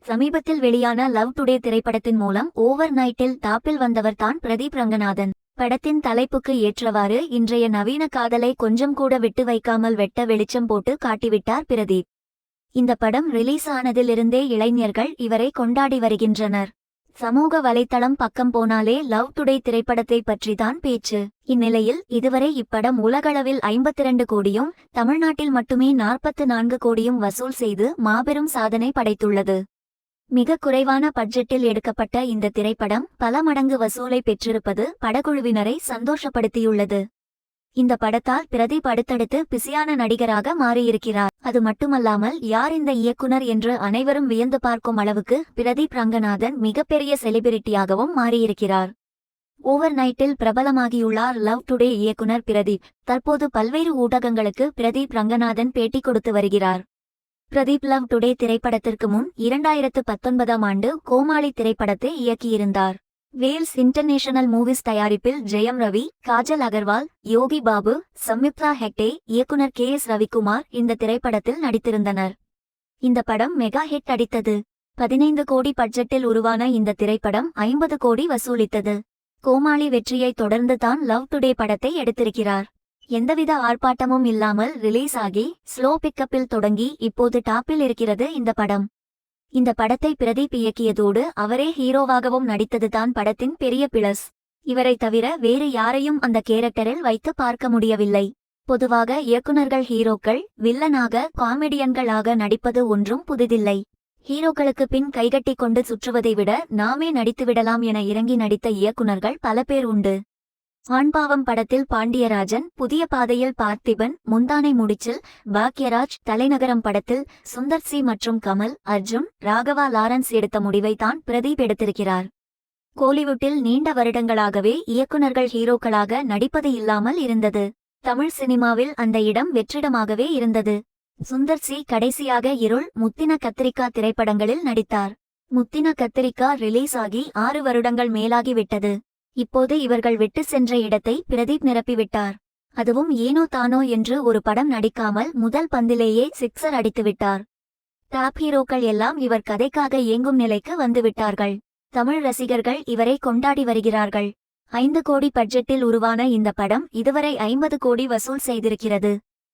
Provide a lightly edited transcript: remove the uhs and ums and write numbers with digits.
சமீபத்தில் வெளியான love today திரைப்படத்தின் மூலம் ஓவர் நைட்டில் டாப்பில் வந்தவர் தான் பிரதீப் ரங்கநாதன். படத்தின் தலைப்புக்கு ஏற்றவாறு இன்றைய நவீன காதலை கொஞ்சம் கூட விட்டு வைக்காமல் வெட்ட வெளிச்சம் போட்டு காட்டிவிட்டார் பிரதீப். இந்த படம் ரிலீஸ் ஆனதிலிருந்தே இளைஞர்கள் இவரை கொண்டாடி வருகின்றனர். சமூக வலைத்தளம் பக்கம் போனாலே லவ் டுடே திரைப்படத்தை பற்றிதான் பேச்சு. இந்நிலையில் இதுவரை இப்படம் உலகளவில் 52 கோடியும் தமிழ்நாட்டில் மட்டுமே 44 கோடியும் வசூல் செய்து மாபெரும் சாதனை படைத்துள்ளது. மிக குறைவான பட்ஜெட்டில் எடுக்கப்பட்ட இந்த திரைப்படம் பல மடங்கு வசூலை பெற்றிருப்பது படக்குழுவினரை சந்தோஷப்படுத்தியுள்ளது. இந்த படத்தால் பிரதீப் அடுத்தடுத்து பிஸியான நடிகராக மாறியிருக்கிறார். அது மட்டுமல்லாமல் யார் இந்த இயக்குனர் என்று அனைவரும் வியந்து பார்க்கும் அளவுக்கு பிரதீப் ரங்கநாதன் மிகப்பெரிய செலிபிரிட்டியாகவும் மாறியிருக்கிறார். ஓவர் நைட்டில் பிரபலமாகியுள்ளார் லவ் டுடே இயக்குனர் பிரதீப். தற்போது பல்வேறு ஊடகங்களுக்கு பிரதீப் ரங்கநாதன் பேட்டி கொடுத்து வருகிறார். பிரதீப் லவ் டுடே திரைப்படத்திற்கு முன் 2019ஆம் ஆண்டு கோமாளி திரைப்படத்தை இயக்கியிருந்தார். வேல்ஸ் இன்டர்நேஷனல் மூவிஸ் தயாரிப்பில் ஜெயம் ரவி, காஜல் அகர்வால், யோகி பாபு, சம்யுக்தா ஹெக்டே, இயக்குனர் KS ரவிக்குமார் இந்த திரைப்படத்தில் நடித்திருந்தனர். இந்த படம் மெகா ஹிட் அடித்தது. 15 கோடி பட்ஜெட்டில் உருவான இந்த திரைப்படம் 50 கோடி வசூலித்தது. கோமாளி வெற்றியை தொடர்ந்து தான் லவ் டுடே படத்தை எடுத்திருக்கிறார். எந்தவித ஆர்ப்பாட்டமும் இல்லாமல் ரிலீஸ் ஆகி ஸ்லோ பிக்கப்பில் தொடங்கி இப்போது டாப்பில் இருக்கிறது இந்த படம். இந்த படத்தை பிரதீப் இயக்கியதோடு அவரே ஹீரோவாகவும் நடித்ததுதான் படத்தின் பெரிய பிளஸ். இவரை தவிர வேறு யாரையும் அந்த கேரக்டரில் வைத்து பார்க்க முடியவில்லை. பொதுவாக இயக்குனர்கள் ஹீரோக்கள் வில்லனாக காமெடியன்களாக நடிப்பது ஒன்றும் புதிதில்லை. ஹீரோக்களுக்கு பின் கைகட்டி கொண்டு சுற்றுவதை விட நாமே நடித்துவிடலாம் என இறங்கி நடித்த இயக்குனர்கள் பல பேர் உண்டு. ஆண்பாவம் படத்தில் பாண்டியராஜன், புதிய பாதையில் பார்த்திபன், முந்தானை முடிச்சில் பாக்யராஜ், தலைநகரம் படத்தில் சுந்தர் சி மற்றும் கமல், அர்ஜுன், ராகவா லாரன்ஸ் எடுத்த முடிவை தான் பிரதீப் எடுத்திருக்கிறார். கோலிவுட்டில் நீண்ட வருடங்களாகவே இயக்குனர்கள் ஹீரோக்களாக நடிப்பது இல்லாமல் இருந்தது. தமிழ் சினிமாவில் அந்த இடம் வெற்றிடமாகவே இருந்தது. சுந்தர் சி கடைசியாக இருள், முத்தின கத்திரிக்கா திரைப்படங்களில் நடித்தார். முத்தின கத்திரிக்கா ரிலீஸ் ஆகி 6 வருடங்கள் மேலாகிவிட்டது. இப்போது இவர்கள் விட்டு சென்ற இடத்தை பிரதீப் நிரப்பிவிட்டார். அதுவும் ஏனோ தானோ என்று ஒரு படம் நடிக்காமல் முதல் பந்திலேயே சிக்ஸர் அடித்துவிட்டார். டாப் ஹீரோக்கள் எல்லாம் இவர் கதைக்காக இயங்கும் நிலைக்கு வந்துவிட்டார்கள். தமிழ் ரசிகர்கள் இவரை கொண்டாடி வருகிறார்கள். 5 கோடி பட்ஜெட்டில் உருவான இந்த படம் இதுவரை 50 கோடி வசூல் செய்திருக்கிறது.